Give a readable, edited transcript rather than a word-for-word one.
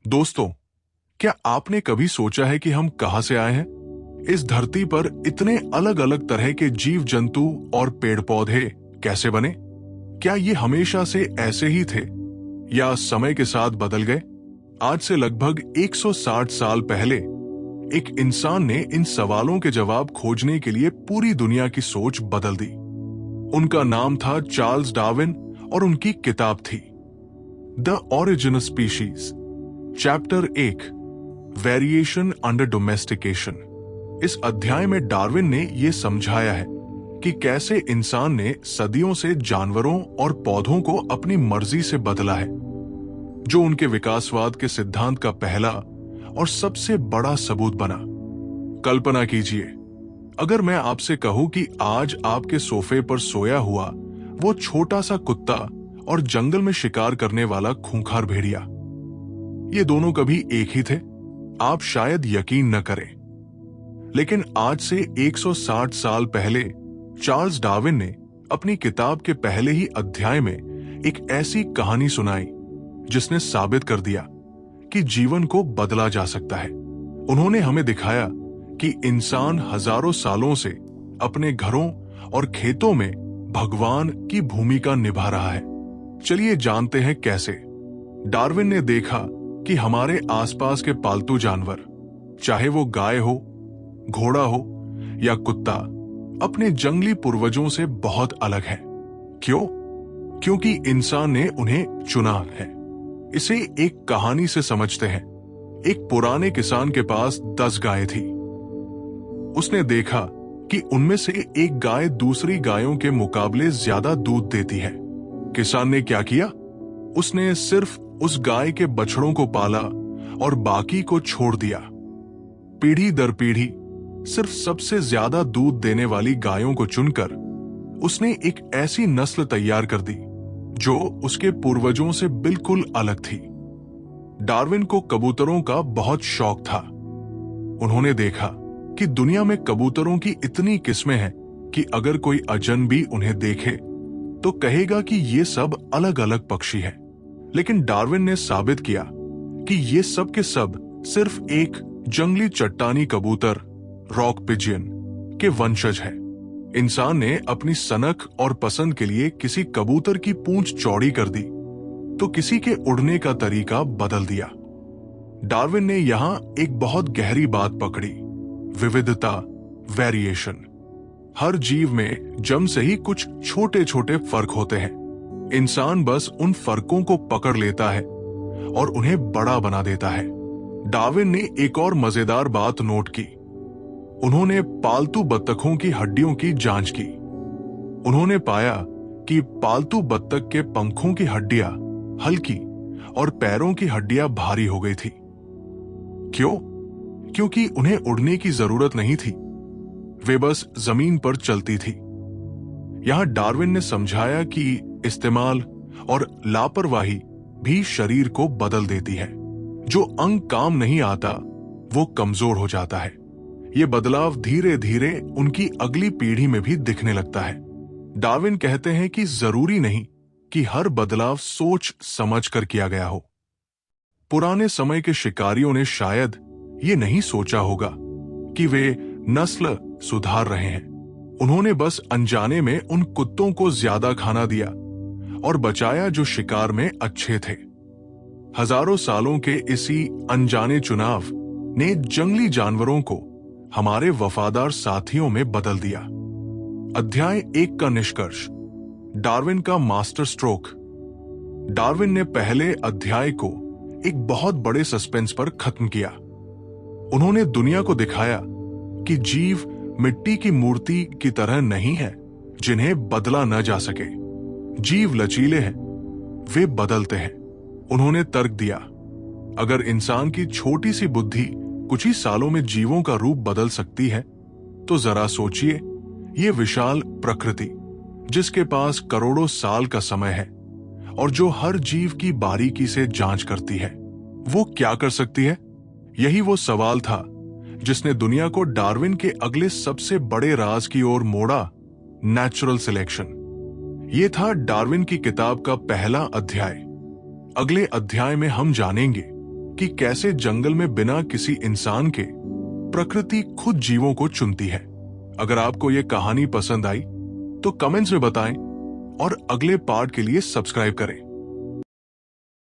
दोस्तों, क्या आपने कभी सोचा है कि हम कहां से आए हैं? इस धरती पर इतने अलग अलग तरह के जीव जंतु और पेड़ पौधे कैसे बने? क्या ये हमेशा से ऐसे ही थे या समय के साथ बदल गए? आज से लगभग 160 साल पहले एक इंसान ने इन सवालों के जवाब खोजने के लिए पूरी दुनिया की सोच बदल दी। उनका नाम था चार्ल्स डार्विन और उनकी किताब थी the origin of species. Chapter 1, variation under domestication. इस अध्याय में डार्विन ने यह समझाया है कि कैसे इंसान ने सदियों से जानवरों और पौधों को अपनी मर्जी से बदला है, जो उनके विकासवाद के सिद्धांत का पहला और सबसे बड़ा सबूत बना। कल्पना कीजिए, अगर मैं आपसे कहूं कि आज आपके सोफे पर सोया हुआ वो छोटा सा कुत्ता और जंगल में शिकार करने वाला खूंखार भेड़िया, ये दोनों कभी एक ही थे, आप शायद यकीन न करें। लेकिन आज से 160 साल पहले चार्ल्स डार्विन ने अपनी किताब के पहले ही अध्याय में एक ऐसी कहानी सुनाई जिसने साबित कर दिया कि जीवन को बदला जा सकता है। उन्होंने हमें दिखाया कि इंसान हजारों सालों से अपने घरों और खेतों में भगवान की भूमिका निभा रहा है। चलिए जानते हैं कैसे। डार्विन ने देखा कि हमारे आसपास के पालतू जानवर, चाहे वो गाय हो, घोड़ा हो या कुत्ता, अपने जंगली पूर्वजों से बहुत अलग है। क्यों? क्योंकि इंसान ने उन्हें चुना है। इसे एक कहानी से समझते हैं। एक पुराने किसान के पास 10 गायें थी। उसने देखा कि उनमें से एक गाय दूसरी गायों के मुकाबले ज्यादा दूध देती है। किसान ने क्या किया? उसने सिर्फ उस गाय के बछड़ों को पाला और बाकी को छोड़ दिया। पीढ़ी दर पीढ़ी सिर्फ सबसे ज्यादा दूध देने वाली गायों को चुनकर उसने एक ऐसी नस्ल तैयार कर दी जो उसके पूर्वजों से बिल्कुल अलग थी। डार्विन को कबूतरों का बहुत शौक था। उन्होंने देखा कि दुनिया में कबूतरों की इतनी किस्में हैं कि अगर कोई अजनबी उन्हें देखे तो कहेगा कि ये सब अलग अलग पक्षी हैं। लेकिन डार्विन ने साबित किया कि ये सब के सब सिर्फ एक जंगली चट्टानी कबूतर, रॉक पिजियन, के वंशज है। इंसान ने अपनी सनक और पसंद के लिए किसी कबूतर की पूंछ चौड़ी कर दी तो किसी के उड़ने का तरीका बदल दिया। डार्विन ने यहां एक बहुत गहरी बात पकड़ी, विविधता, वेरिएशन। हर जीव में जन्म से ही कुछ छोटे छोटे फर्क होते हैं। इंसान बस उन फर्कों को पकड़ लेता है और उन्हें बड़ा बना देता है। डार्विन ने एक और मजेदार बात नोट की। उन्होंने पालतू बत्तखों की हड्डियों की जांच की। उन्होंने पाया कि पालतू बत्तख के पंखों की हड्डियां हल्की और पैरों की हड्डियां भारी हो गई थी। क्यों? क्योंकि उन्हें उड़ने की जरूरत नहीं थी, वे बस जमीन पर चलती थी। यहां डार्विन ने समझाया कि इस्तेमाल और लापरवाही भी शरीर को बदल देती है। जो अंग काम नहीं आता वो कमजोर हो जाता है। ये बदलाव धीरे धीरे उनकी अगली पीढ़ी में भी दिखने लगता है। डार्विन कहते हैं कि जरूरी नहीं कि हर बदलाव सोच समझ कर किया गया हो। पुराने समय के शिकारियों ने शायद ये नहीं सोचा होगा कि वे नस्ल सुधार रहे हैं। उन्होंने बस अनजाने में उन कुत्तों को ज्यादा खाना दिया और बचाया जो शिकार में अच्छे थे। हजारों सालों के इसी अनजाने चुनाव ने जंगली जानवरों को हमारे वफादार साथियों में बदल दिया। अध्याय 1 का निष्कर्ष, डार्विन का मास्टर स्ट्रोक। डार्विन ने पहले अध्याय को एक बहुत बड़े सस्पेंस पर खत्म किया। उन्होंने दुनिया को दिखाया कि जीव मिट्टी की मूर्ति की तरह नहीं है जिन्हें बदला न जा सके। जीव लचीले हैं, वे बदलते हैं। उन्होंने तर्क दिया, अगर इंसान की छोटी सी बुद्धि कुछ ही सालों में जीवों का रूप बदल सकती है तो जरा सोचिए, ये विशाल प्रकृति जिसके पास करोड़ों साल का समय है और जो हर जीव की बारीकी से जांच करती है, वो क्या कर सकती है? यही वो सवाल था जिसने दुनिया को डार्विन के अगले सबसे बड़े राज की ओर मोड़ा, नेचुरल सिलेक्शन। ये था डार्विन की किताब का पहला अध्याय। अगले अध्याय में हम जानेंगे कि कैसे जंगल में बिना किसी इंसान के प्रकृति खुद जीवों को चुनती है। अगर आपको ये कहानी पसंद आई तो कमेंट्स में बताएं और अगले पार्ट के लिए सब्सक्राइब करें।